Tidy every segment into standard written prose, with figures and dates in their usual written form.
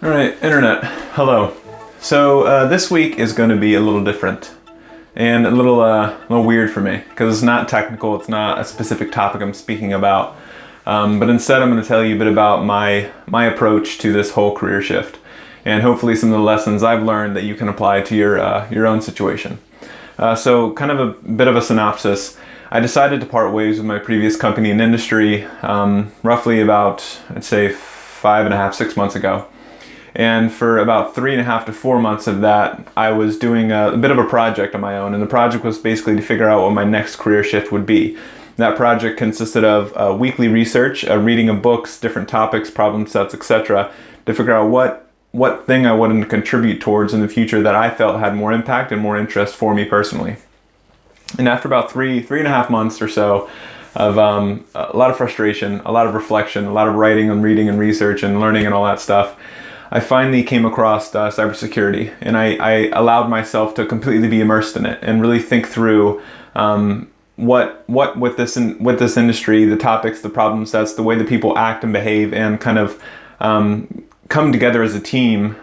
All right, internet, hello. So this week is going to be a little different and a little weird for me because it's not technical. It's not a specific topic I'm speaking about, but instead I'm going to tell you a bit about my approach to this whole career shift, and hopefully some of the lessons I've learned that you can apply to your own situation. So kind of a bit of a synopsis. I decided to part ways with my previous company and industry roughly about, I'd say, 5.5, 6 months ago. And for about 3.5 to 4 months of that, I was doing a bit of a project on my own. And the project was basically to figure out what my next career shift would be. That project consisted of weekly research, reading of books, different topics, problem sets, etc., to figure out what thing I wanted to contribute towards in the future that I felt had more impact and more interest for me personally. And after about 3.5 months or so of a lot of frustration, a lot of reflection, a lot of writing and reading and research and learning and all that stuff, I finally came across cybersecurity, and I allowed myself to completely be immersed in it and really think through what with this industry, the topics, the problem sets, the way that people act and behave, and kind of come together as a team.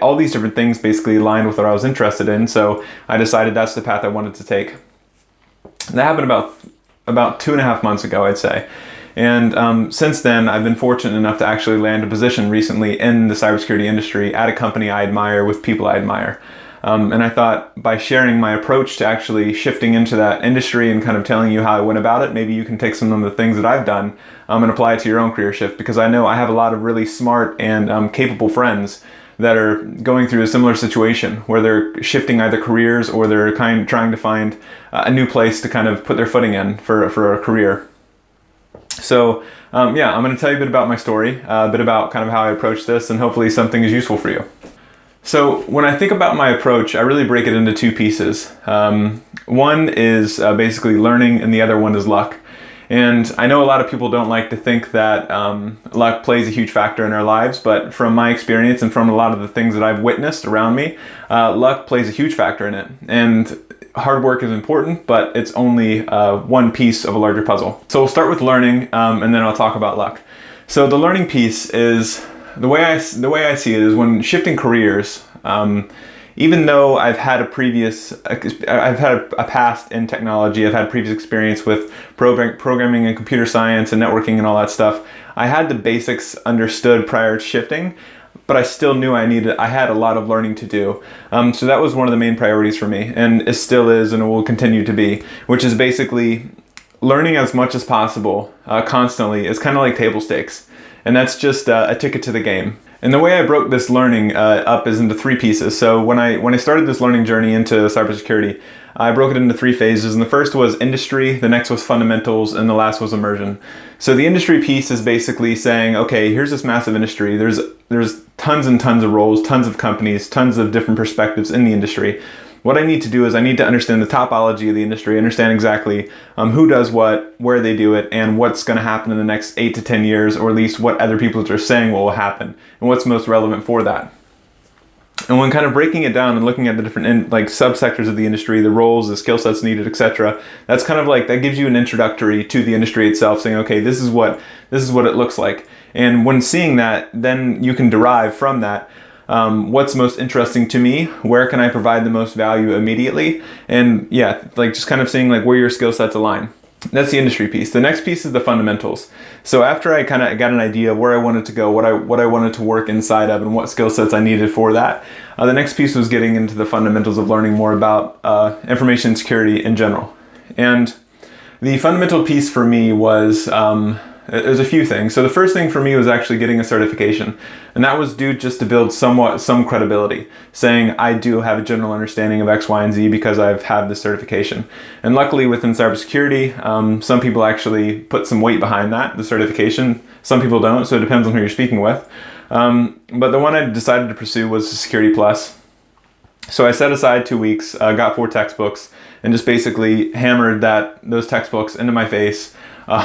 All these different things basically aligned with what I was interested in, so I decided that's the path I wanted to take. That happened about 2.5 months ago, I'd say. And since then, I've been fortunate enough to actually land a position recently in the cybersecurity industry at a company I admire with people I admire. And I thought by sharing my approach to actually shifting into that industry and kind of telling you how I went about it, maybe you can take some of the things that I've done and apply it to your own career shift, because I know I have a lot of really smart and capable friends that are going through a similar situation where they're shifting either careers or they're trying to find a new place to kind of put their footing in for a career. So I'm going to tell you a bit about my story, a bit about kind of how I approach this, and hopefully something is useful for you. So when I think about my approach, I really break it into two pieces. One is basically learning, and the other one is luck. And I know a lot of people don't like to think that luck plays a huge factor in our lives, but from my experience and from a lot of the things that I've witnessed around me, luck plays a huge factor in it. And hard work is important, but it's only one piece of a larger puzzle. So we'll start with learning, and then I'll talk about luck. So the learning piece is, the way I see it is, when shifting careers, even though I've had a past in technology, I've had previous experience with programming and computer science and networking and all that stuff, I had the basics understood prior to shifting, but I still knew I had a lot of learning to do. So that was one of the main priorities for me, and it still is, and it will continue to be, which is basically learning as much as possible constantly. Is kind of like table stakes, and that's just a ticket to the game. And the way I broke this learning up is into 3 pieces. So when I started this learning journey into cybersecurity, I broke it into 3 phases. And the first was industry, the next was fundamentals, and the last was immersion. So the industry piece is basically saying, okay, here's this massive industry. There's tons and tons of roles, tons of companies, tons of different perspectives in the industry. What I need to do is I need to understand the topology of the industry, understand exactly who does what, where they do it, and what's going to happen in the next 8 to 10 years, or at least what other people are saying what will happen, and what's most relevant for that. And when kind of breaking it down and looking at the different subsectors of the industry, the roles, the skill sets needed, etc., that's kind of like, that gives you an introductory to the industry itself, saying, okay, this is what it looks like. And when seeing that, then you can derive from that what's most interesting to me, where can I provide the most value immediately, and just kind of seeing like where your skill sets align. That's the industry piece. The next piece is the fundamentals. So after I kind of got an idea of where I wanted to go, what I wanted to work inside of, and what skill sets I needed for that, the next piece was getting into the fundamentals of learning more about information security in general. And the fundamental piece for me was there's a few things. So the first thing for me was actually getting a certification, and that was due just to build some credibility, saying I do have a general understanding of X, Y, and Z because I've had this certification. And luckily within cybersecurity, some people actually put some weight behind that, the certification. Some people don't, so it depends on who you're speaking with. But the one I decided to pursue was the Security Plus. So I set aside 2 weeks, got 4 textbooks, and just basically hammered those textbooks into my face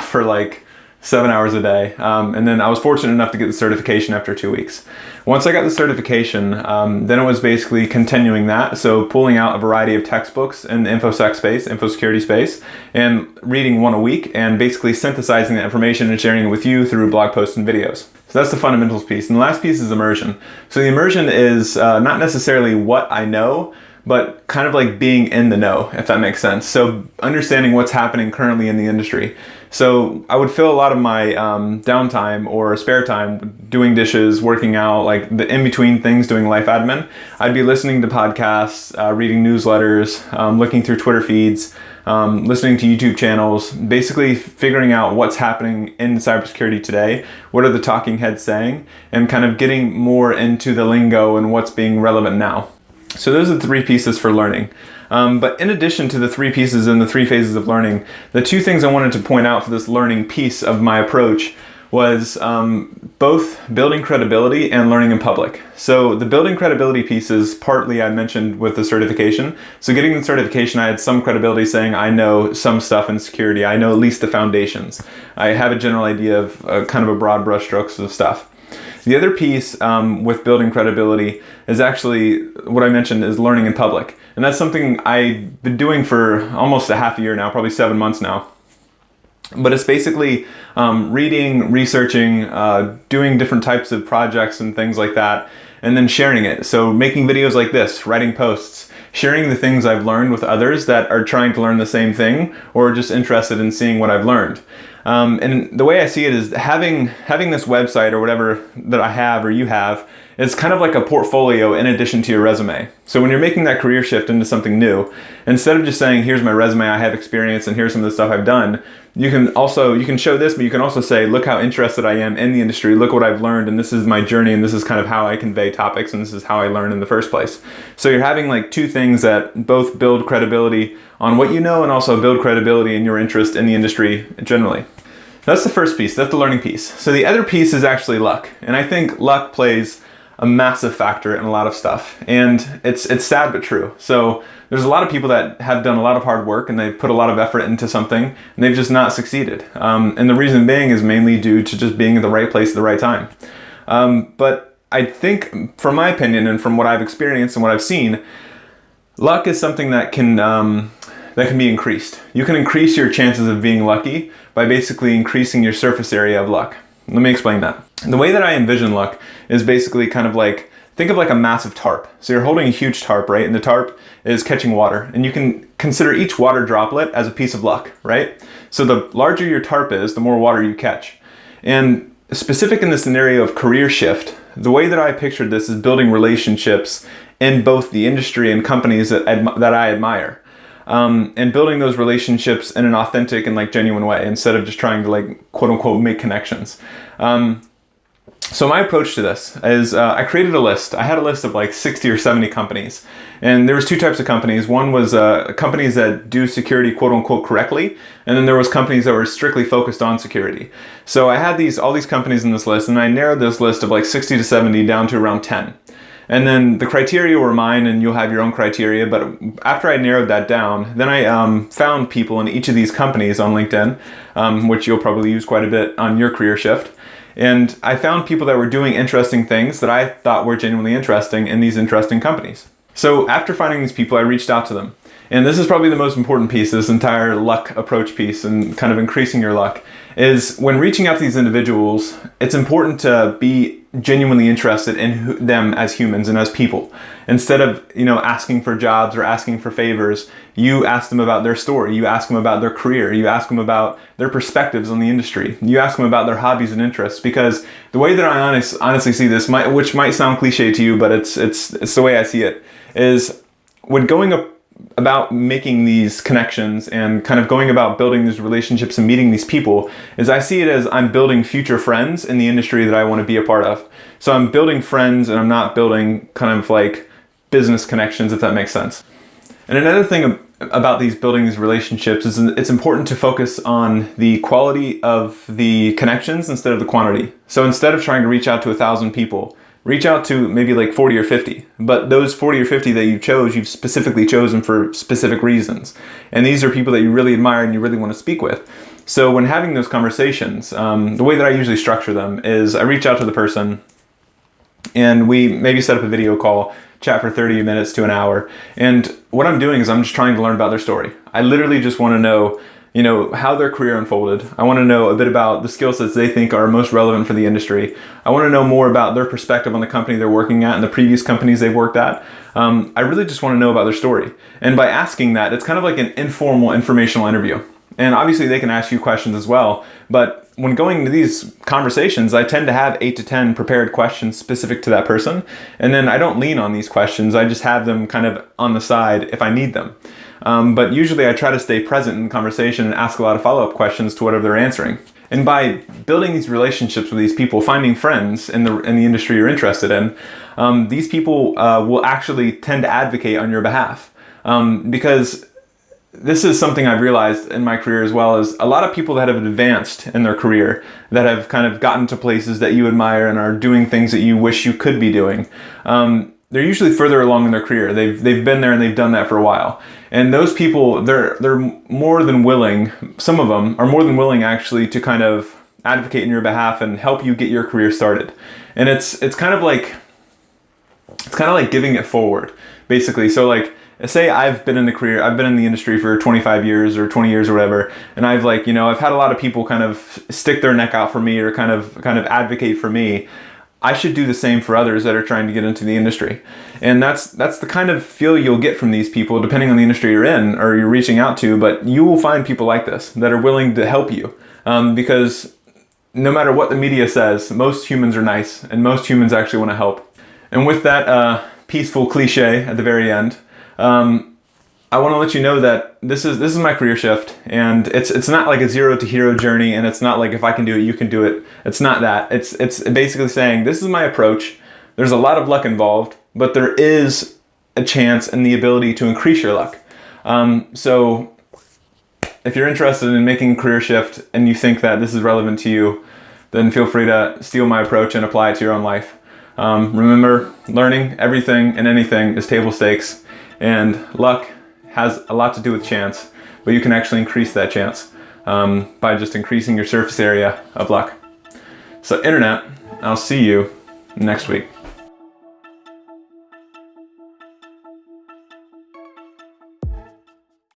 for like 7 hours a day. And then I was fortunate enough to get the certification after 2 weeks. Once I got the certification, then it was basically continuing that. So pulling out a variety of textbooks in the InfoSec space, info security space, and reading one a week and basically synthesizing that information and sharing it with you through blog posts and videos. So that's the fundamentals piece. And the last piece is immersion. So the immersion is not necessarily what I know, but kind of like being in the know, if that makes sense. So understanding what's happening currently in the industry. So I would fill a lot of my downtime or spare time doing dishes, working out, like the in-between things, doing life admin. I'd be listening to podcasts, reading newsletters, looking through Twitter feeds, listening to YouTube channels, basically figuring out what's happening in cybersecurity today, what are the talking heads saying, and kind of getting more into the lingo and what's being relevant now. So those are the 3 pieces for learning. But in addition to the 3 pieces and the 3 phases of learning, the 2 things I wanted to point out for this learning piece of my approach was both building credibility and learning in public. So the building credibility piece is partly I mentioned with the certification. So getting the certification, I had some credibility saying I know some stuff in security. I know at least the foundations. I have a general idea of kind of a broad brushstrokes of stuff. The other piece with building credibility is actually what I mentioned is learning in public. And that's something I've been doing for almost a half a year now, probably 7 months now. But it's basically reading, researching, doing different types of projects and things like that, and then sharing it. So making videos like this, writing posts, sharing the things I've learned with others that are trying to learn the same thing or just interested in seeing what I've learned. And the way I see it is having this website or whatever that I have or you have is kind of like a portfolio in addition to your resume. So when you're making that career shift into something new, instead of just saying, here's my resume, I have experience, and here's some of the stuff I've done, you can show this, but you can also say, look how interested I am in the industry, look what I've learned, and this is my journey, and this is kind of how I convey topics, and this is how I learn in the first place. So you're having like 2 things that both build credibility on what you know and also build credibility in your interest in the industry generally. That's the first piece, that's the learning piece. So the other piece is actually luck. And I think luck plays a massive factor in a lot of stuff. And it's sad but true. So there's a lot of people that have done a lot of hard work and they've put a lot of effort into something and they've just not succeeded. And the reason being is mainly due to just being in the right place at the right time. But I think, from my opinion and from what I've experienced and what I've seen, luck is something that can be increased. You can increase your chances of being lucky by basically increasing your surface area of luck. Let me explain that. The way that I envision luck is basically kind of like, think of like a massive tarp. So you're holding a huge tarp, right? And the tarp is catching water. And you can consider each water droplet as a piece of luck, right? So the larger your tarp is, the more water you catch. And specific in the scenario of career shift, the way that I pictured this is building relationships in both the industry and companies that I admire. And building those relationships in an authentic and like genuine way instead of just trying to like quote unquote make connections. So my approach to this is I created a list. I had a list of like 60 or 70 companies. And there was 2 types of companies. One was companies that do security quote unquote correctly. And then there was companies that were strictly focused on security. So I had all these companies in this list and I narrowed this list of like 60 to 70 down to around 10. And then the criteria were mine and you'll have your own criteria. But after I narrowed that down, then I found people in each of these companies on LinkedIn, which you'll probably use quite a bit on your career shift. And I found people that were doing interesting things that I thought were genuinely interesting in these interesting companies. So after finding these people, I reached out to them. And this is probably the most important piece, this entire luck approach piece and kind of increasing your luck, is when reaching out to these individuals, it's important to be genuinely interested in them as humans and as people. Instead of, asking for jobs or asking for favors, you ask them about their story, you ask them about their career, you ask them about their perspectives on the industry, you ask them about their hobbies and interests, because the way that I honestly see this, which might sound cliche to you, but it's the way I see it, is when going about making these connections and kind of going about building these relationships and meeting these people is I see it as I'm building future friends in the industry that I want to be a part of. So I'm building friends and I'm not building kind of like business connections, if that makes sense. And another thing about building these relationships is it's important to focus on the quality of the connections instead of the quantity. So instead of trying to reach out to 1,000 people, reach out to maybe like 40 or 50, but those 40 or 50 that you've specifically chosen for specific reasons. And these are people that you really admire and you really want to speak with. So when having those conversations, the way that I usually structure them is I reach out to the person and we maybe set up a video call, chat for 30 minutes to an hour. And what I'm doing is I'm just trying to learn about their story. I literally just want to know, how their career unfolded. I want to know a bit about the skill sets they think are most relevant for the industry. I want to know more about their perspective on the company they're working at and the previous companies they've worked at. I really just want to know about their story. And by asking that, it's kind of like an informal informational interview. And obviously they can ask you questions as well, but when going to these conversations, I tend to have 8 to 10 prepared questions specific to that person. And then I don't lean on these questions. I just have them kind of on the side if I need them. But usually I try to stay present in the conversation and ask a lot of follow-up questions to whatever they're answering. And by building these relationships with these people, finding friends in the industry you're interested in, these people will actually tend to advocate on your behalf. Because this is something I've realized in my career as well, is a lot of people that have advanced in their career, that have kind of gotten to places that you admire and are doing things that you wish you could be doing. They're usually further along in their career. They've been there and they've done that for a while. And those people, they're more than willing, some of them are more than willing actually to kind of advocate in your behalf and help you get your career started. And it's kind of like giving it forward, basically. So like, say I've been in the industry for 25 years or 20 years or whatever, and I've I've had a lot of people kind of stick their neck out for me or kind of advocate for me. I should do the same for others that are trying to get into the industry. And that's the kind of feel you'll get from these people depending on the industry you're in or you're reaching out to, but you will find people like this that are willing to help you. Because no matter what the media says, most humans are nice and most humans actually want to help. And with that peaceful cliche at the very end, I want to let you know that this is my career shift, and it's not like a 0 to hero journey, and it's not like if I can do it, you can do it. It's not that. It's basically saying this is my approach. There's a lot of luck involved, but there is a chance and the ability to increase your luck. So if you're interested in making a career shift and you think that this is relevant to you, then feel free to steal my approach and apply it to your own life. Remember, learning everything and anything is table stakes. And luck has a lot to do with chance, but you can actually increase that chance by just increasing your surface area of luck. So internet, I'll see you next week.